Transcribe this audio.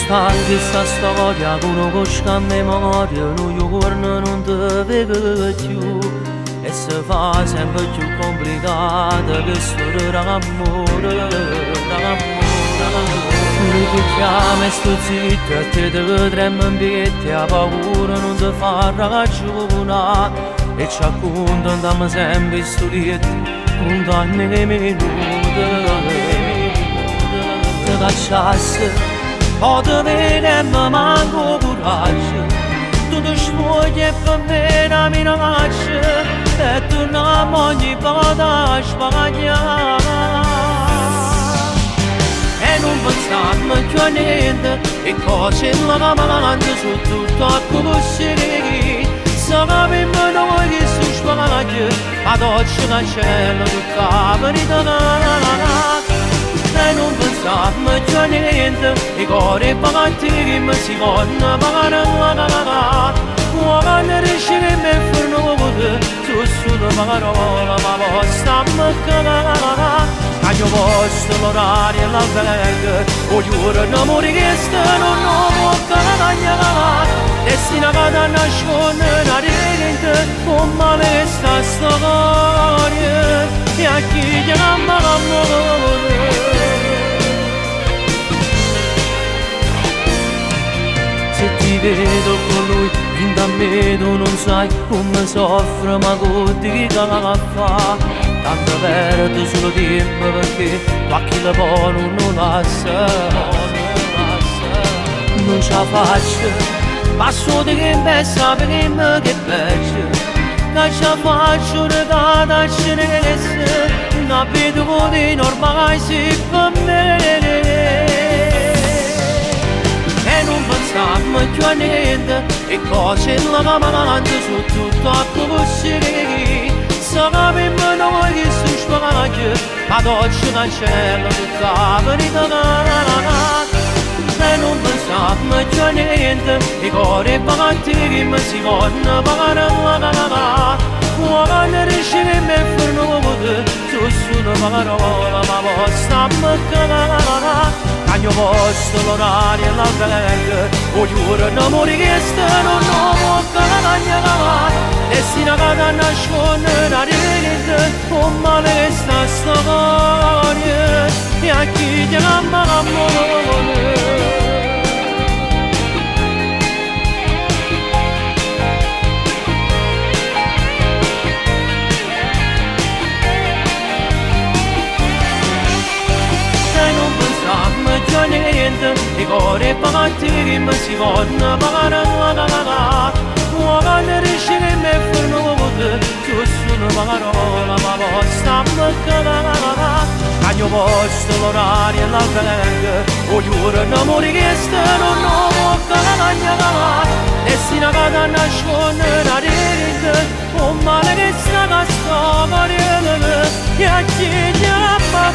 Nonostante sta storia conosco a memoria, un giorno non ti vedo più e si fa sempre più complicata che storia d'amore. Lui ti chiama e sto zitto e te trema in piedi, ha paura non ti fa ragionare e ci accontentiamo sempre sto lieto, condanne le minute. Ti cacciasse o te vede ma manco coraggio, tu ti sfogli e per me la minaccia e torniamo ogni volta a sbagliare. E non pensiamo più a niente e cose la manca su tutto così. Sappiamo noi che si sbaglia, ad oggi cancello tutta la verità. E non pensiamo più a niente, i cuori pagati che mi si vanno pagare la quando riusciremo a fare nuove, su una parola ma possiamo cagare. A mio posto l'orario e l'albergo, voglio l'amore che sta non può cagare. Destina vada a nascondere la gente, con male sta storia, e a chi chiama l'amore. Se ti vedo con lui, in da me tu non sai come soffro, ma con te che fa. Tanto verde solo tempo perché qualche lavoro non lascia. Non ce la faccio, passo di che pensa perché mi che piace. Non ce la faccio da scenesse, non abitudine ormai si per me. Non più a niente e cose la manca su tutto così. Sappiamo noi che si sbaglia, ad oggi cancello tutta la verità. E non pensiamo più a niente, i cuori pagati che mi si vanno pagare la quando riusciremo a fare nuove, su una parola ma possiamo cagare. A mio posto l'orario e l'albergo, voglio l'amore che sta non può cagare. E si vada a nascondere la gente, con male sta storia, e a chi chiama l'amore. Niente, i cuori pagati che mi si vanno pagare la quando riusciremo a fare nuove, su una parola ma possiamo cagare. A mio posto l'orario e l'albergo, voglio l'amore che sta non può cagare. E si vada a nascondere la gente, con male che sta storia, e a chi chiama